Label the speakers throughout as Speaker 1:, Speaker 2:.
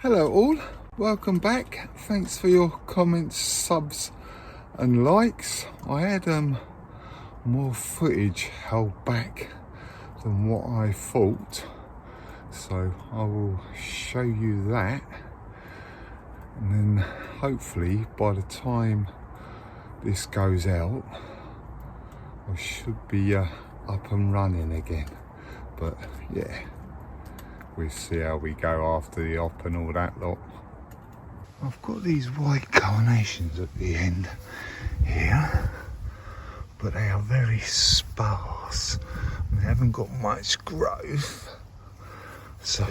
Speaker 1: Hello all, welcome back. Thanks for your comments, subs and likes. I had more footage held back than what I thought, so I will show you that, and then hopefully by the time this goes out I should be up and running again. But yeah, we'll see how we go after the op and all that lot. I've got these white carnations at the end here, but they are very sparse. They haven't got much growth. So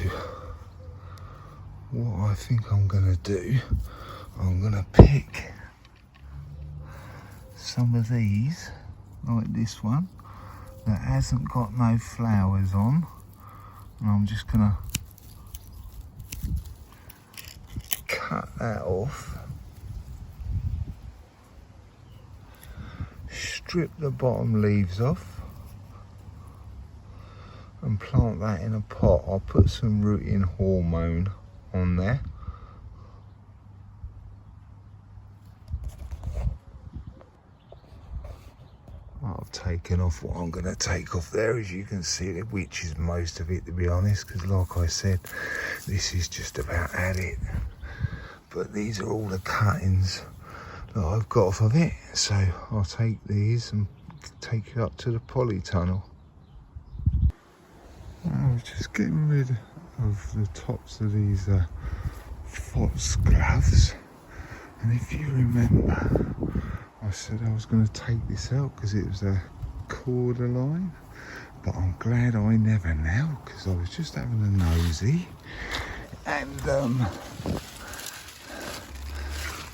Speaker 1: what I think I'm gonna do, I'm gonna pick some of these, like this one, that hasn't got no flowers on, and I'm just gonna cut that off, strip the bottom leaves off and plant that in a pot. I'll put some rooting hormone on there. I've taken off what I'm going to take off there, as you can see, which is most of it, to be honest, because like I said, this is just about at it. But these are all the cuttings that I've got off of it, so I'll take these and take it up to the polytunnel. I was just getting rid of the tops of these foxgloves, and if you remember, I said I was going to take this out because it was a cordyline, but I'm glad I never now, because I was just having a nosy, and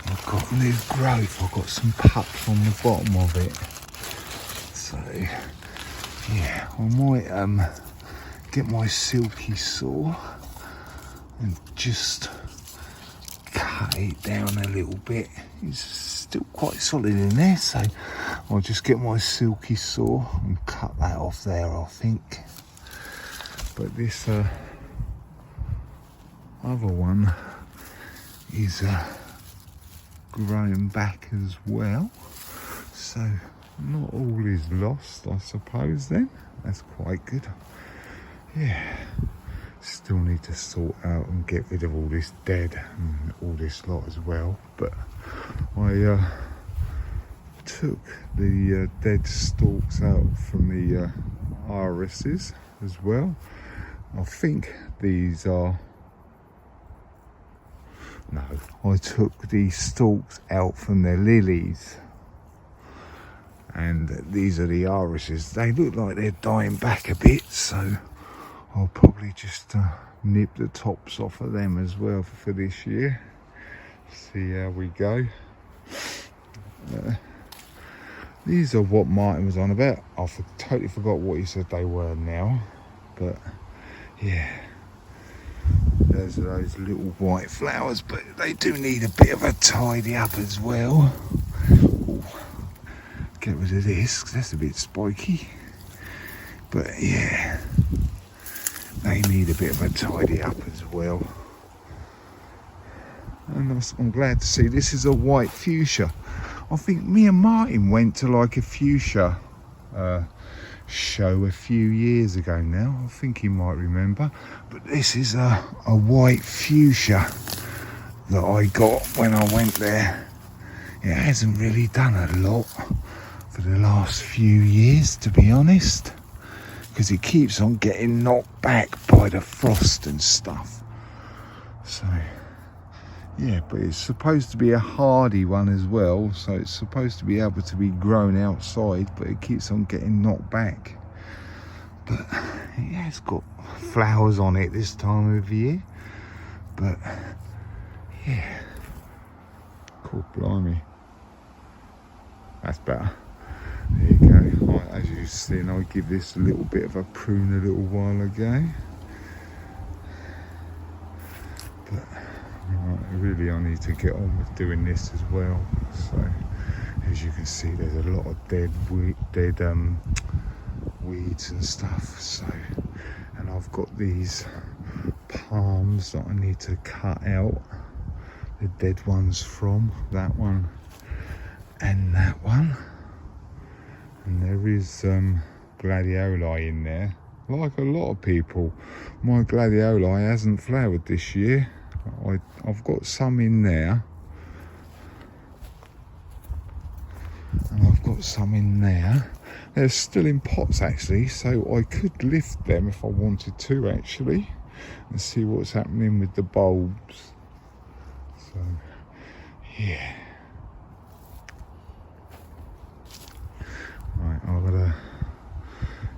Speaker 1: I've got new growth. I've got some pups on the bottom of it, so yeah, I might get my silky saw and just cut it down a little bit. It's still quite solid in there, so I'll just get my silky saw and cut that off there, I think. But this other one is growing back as well, so not all is lost, I suppose. Then that's quite good. Yeah, still need to sort out and get rid of all this dead and all this lot as well, but I took the dead stalks out from the irises as well. I think these are, no, I took the stalks out from their lilies, and these are the irises. They look like they're dying back a bit, so I'll probably just nip the tops off of them as well for this year. See how we go. These are what Martin was on about. I totally forgot what he said they were now, but yeah, those are those little white flowers, but they do need a bit of a tidy up as well. Ooh, get rid of this, 'cause that's a bit spiky, but yeah, they need a bit of a tidy up as well. And I'm glad to see this is a white fuchsia. I think me and Martin went to like a fuchsia show a few years ago now. I think he might remember. But this is a white fuchsia that I got when I went there. It hasn't really done a lot for the last few years, to be honest, because it keeps on getting knocked back by the frost and stuff. So yeah, but it's supposed to be a hardy one as well, so it's supposed to be able to be grown outside, but it keeps on getting knocked back. But it has got flowers on it this time of year, but yeah, cool, blimey, that's better. There you go. Right, as you've seen, I give this a little bit of a prune a little while ago, but really I need to get on with doing this as well. So as you can see, there's a lot of dead weeds and stuff. So, and I've got these palms that I need to cut out the dead ones from, that one and that one. And there is gladioli in there. Like a lot of people, my gladioli hasn't flowered this year. I've got some in there, and I've got some in there. They're still in pots actually, so I could lift them if I wanted to actually, and see what's happening with the bulbs. So yeah, right, I've got to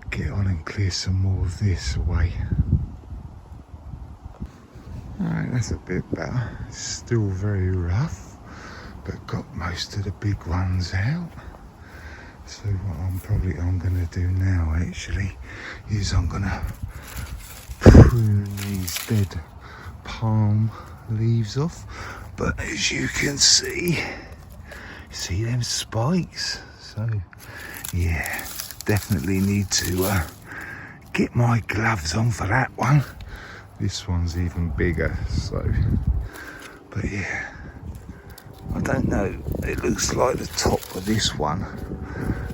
Speaker 1: get on and clear some more of this away. Alright, that's a bit better. It's still very rough, but got most of the big ones out. So what I'm going to do now actually is I'm going to prune these dead palm leaves off. But as you can see them spikes? So yeah, definitely need to get my gloves on for that one. This one's even bigger, so, but yeah, I don't know, it looks like the top of this one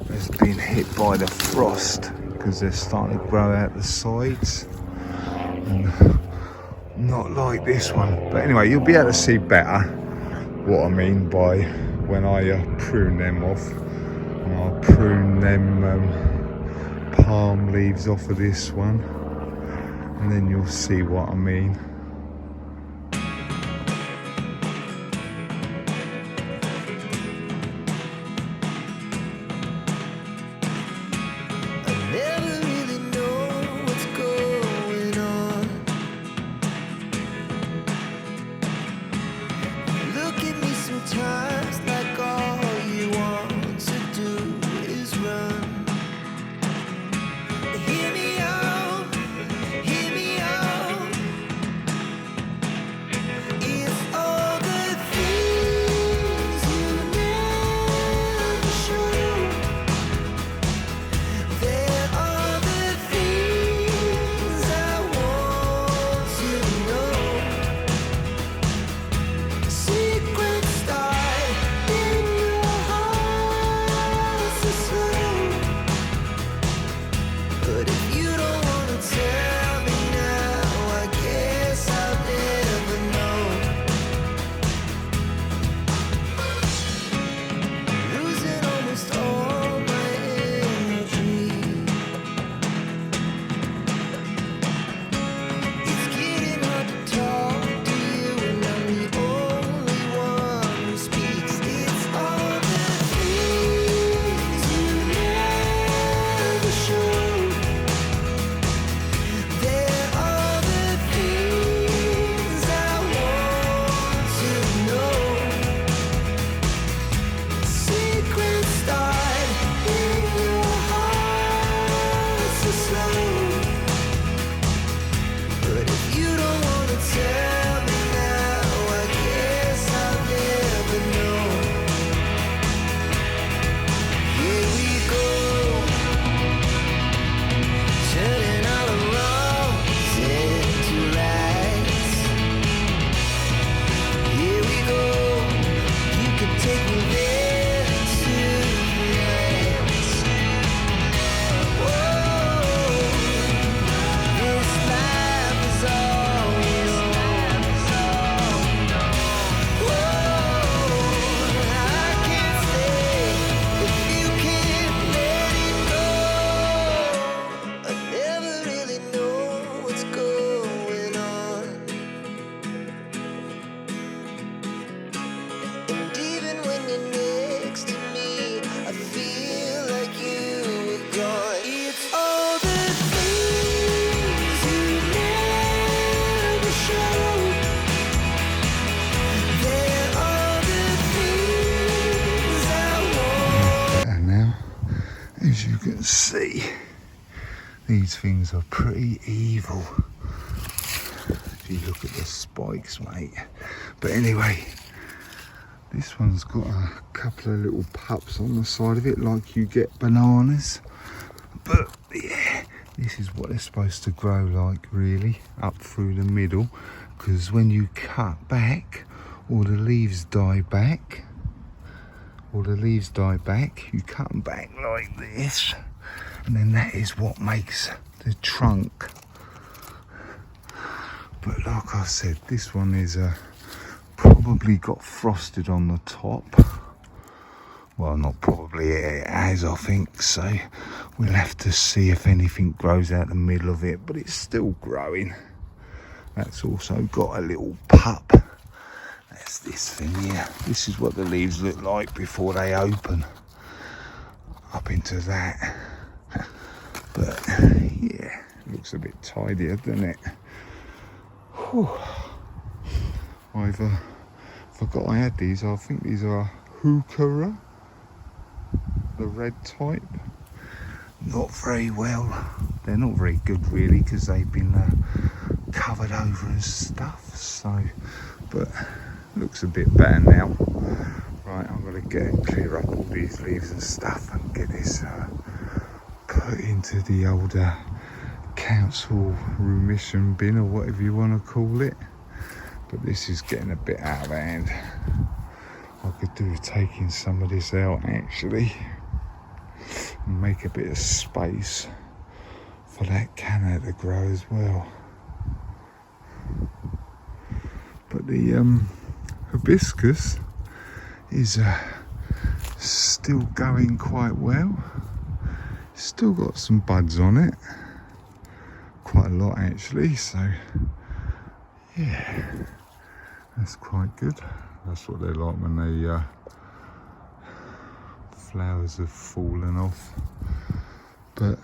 Speaker 1: has been hit by the frost because they're starting to grow out the sides, and not like this one. But anyway, you'll be able to see better what I mean by when I prune them off. And I'll prune them palm leaves off of this one, and then you'll see what I mean. As you can see, these things are pretty evil if you look at the spikes, mate. But anyway, this one's got a couple of little pups on the side of it like you get bananas. But yeah, this is what they're supposed to grow like, really, up through the middle, because when you cut back, all the leaves die back. You cut them back like this, and then that is what makes the trunk. But like I said, this one is probably got frosted on the top. Well, not probably, it has, I think. So we'll have to see if anything grows out the middle of it, but it's still growing. That's also got a little pup. That's this thing here. This is what the leaves look like before they open up into that. But yeah, looks a bit tidier, doesn't it? Whew. I've forgot I had these. I think these are Heuchera, the red type. Not very well. They're not very good really, because they've been covered over and stuff. So, but looks a bit better now. Right, I'm gonna clear up all these leaves and stuff and get this put into the older council remission bin, or whatever you want to call it. But this is getting a bit out of hand. I could do with taking some of this out actually, and make a bit of space for that canna to grow as well. But the hibiscus is still going quite well. Still got some buds on it, quite a lot actually, so yeah, that's quite good. That's what they're like when the flowers have fallen off. But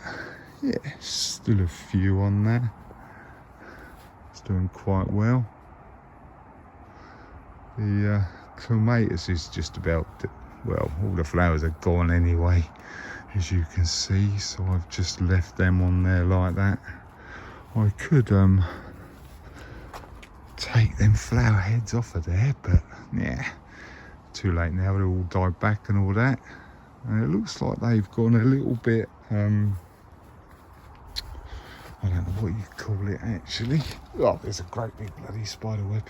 Speaker 1: yeah, still a few on there. It's doing quite well. The clematis is just about, well, all the flowers are gone anyway, as you can see, so I've just left them on there like that. I could take them flower heads off of there, but yeah, too late now. They're all died back and all that, and it looks like they've gone a little bit I don't know what you call it actually. Oh, there's a great big bloody spider web.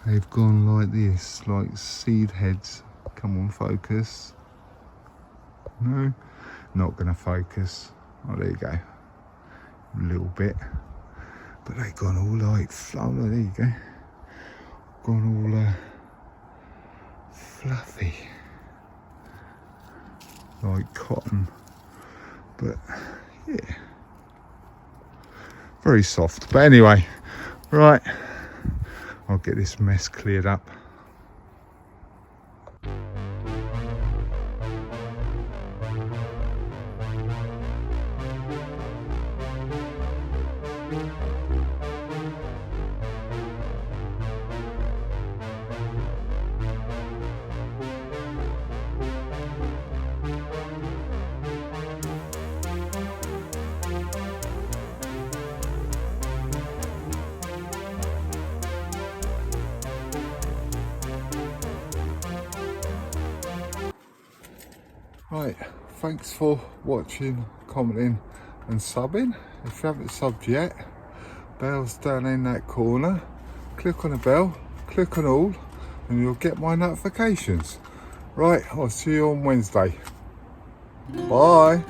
Speaker 1: They've gone like this, like seed heads. Come on, focus. No, not gonna focus. Oh, there you go. A little bit. But they've gone all like, oh, there you go. Gone all fluffy. Like cotton. But, yeah. Very soft. But anyway, right. I'll get this mess cleared up. Right, thanks for watching, commenting and subbing. If you haven't subbed yet, bell's down in that corner. Click on the bell, click on all, and you'll get my notifications. Right, I'll see you on Wednesday. Bye.